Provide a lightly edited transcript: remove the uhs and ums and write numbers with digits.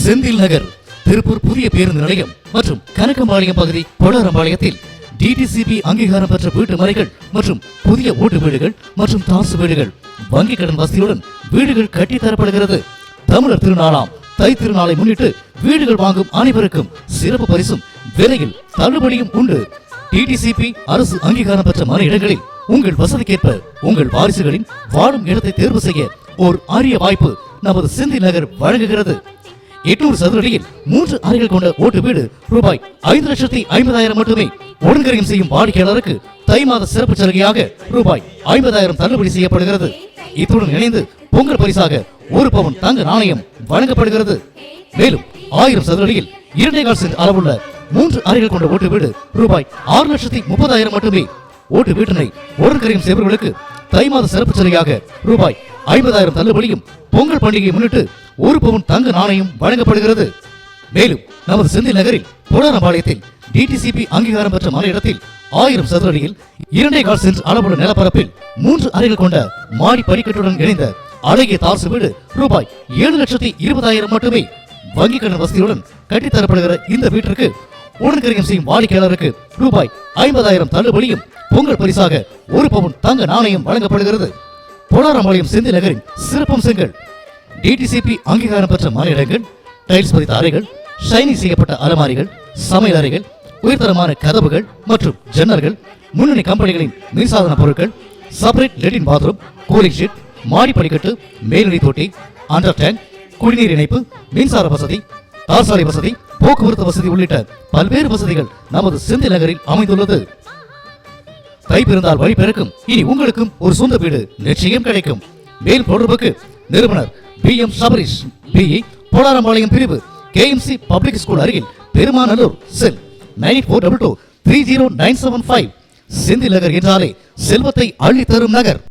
செந்தில் நகர், திருப்பூர் புதிய பேருந்து நிலையம் மற்றும் கனகம்பாளையம் பகுதி பொடாரம்பாளையத்தில் டிடிசிபி அங்கீகாரம் பெற்ற வீட்டு மனைகள் மற்றும் புதிய ஓட்டு வீடுகள் மற்றும் தாசு வீடுகள் வங்கிக் கடன் வசதியுடன் வீடுகள் கட்டித்தரப்படுகிறது. தமிழர் திருநாளாம் தை திருநாளை முன்னிட்டு வீடுகள் வாங்கும் அனைவருக்கும் சிறப்பு பரிசும் விலையில் தள்ளுபடியும் உண்டு. டிடிசிபி அரசு அங்கீகாரம் பெற்ற மன இடங்களில் உங்கள் வசதிக்கேற்ப உங்கள் வாரிசுகளின் வாழும் இடத்தை தேர்வு செய்ய ஒரு அரிய வாய்ப்பு நமது செந்தில் நகர் வழங்குகிறது. 800 சதுரடியில் 3 அறைகள் கொண்ட ஓட்டு வீடு ரூபாய் 5,50,000 மட்டுமே. ஒழுங்கரையும் செய்யும் வாடிக்கையாளருக்கு தை மாத சிறப்பு சலுகையாக ரூபாய் 50,000 தள்ளுபடி செய்யப்படுகிறது. இத்துடன் இணைந்து பொங்கல் பரிசாக 1 பவுன் தங்க நாணயம் வழங்கப்படுகிறது. மேலும் 1000 சதுரடியில் 2.25 சென்ட் அளவுள்ள 3 அறைகள் கொண்ட ஓட்டு வீடு ரூபாய் 6,30,000 மட்டுமே. ஓட்டு வீட்டினை ஒழுங்கரையும் செய்பவர்களுக்கு தை மாத சிறப்பு சலுகையாக ரூபாய் 50,000 தள்ளுபடியும் பொங்கல் பண்டிகையை முன்னிட்டு 1 பவுன் தங்க நாணயம் வழங்கப்படுகிறது. மேலும் நமது செந்தில் நகரில் பொடாரம்பாளையத்தில் டிடிசிபி அங்கீகாரம் பெற்ற மன இடத்தில் 1000 சதுரடியில் 2.25 சென்ட் அளவுள்ள நிலப்பரப்பில் 3 அறைகள் கொண்ட மாடி படிக்கட்டுடன் இணைந்த அழகிய தாசு வீடு ரூபாய் 7,20,000 மட்டுமே. வங்கிக் கடன் வசதியுடன் கட்டித்தரப்படுகிற இந்த வீட்டிற்கு உடன்கரியம் செய்யும் வாடிக்கையாளருக்கு ரூபாய் 50,000 தள்ளுபடியும் பொங்கல் பரிசாக 1 பவுன் தங்க நாணயம் வழங்கப்படுகிறது. பொடாரம்பாளையம் செந்தில் நகரின் சிறப்பம்சங்கள்: டிடிசிபி அங்கீகாரம் பெற்ற மன இடங்கள், டைல்ஸ் பதித்த அறைகள், ஷைனிங் செய்யப்பட்ட அலமாரிகள், சமையல் அறைகள், உயர்தரமான கதவுகள் மற்றும் ஜன்னல்கள், முன்னணி கம்பெனிகளின் மின்சாதன பொருட்கள், செப்பரேட் லெட்டின் பாத்ரூம், கூலிங் ஷீட், மாடி படிக்கட்டு, மேல்நிலை தொட்டி, அண்டர் டேங்க், குடிநீர் இணைப்பு, மின்சார வசதி, தார்சாலை வசதி, போக்குவரத்து வசதி உள்ளிட்ட பல்வேறு வசதிகள் நமது செந்தில் நகரில் அமைந்துள்ளது. தை பிறந்தால் வழி பிறக்கும். இனி உங்களுக்கும் ஒரு சொந்த வீடு நிச்சயம் கிடைக்கும். மேல் தொடர்புக்கு நிறுவனர் BM சபரிஷ், BE, பொடாரம்பாளையம் பிரிவு, KMC பப்ளிக் ஸ்கூல் அருகில், பெருமாநல்லூர். செல் 9422 30975. செந்தில் நகர் என்றாலே செல்வத்தை அள்ளி தரும் நகர்.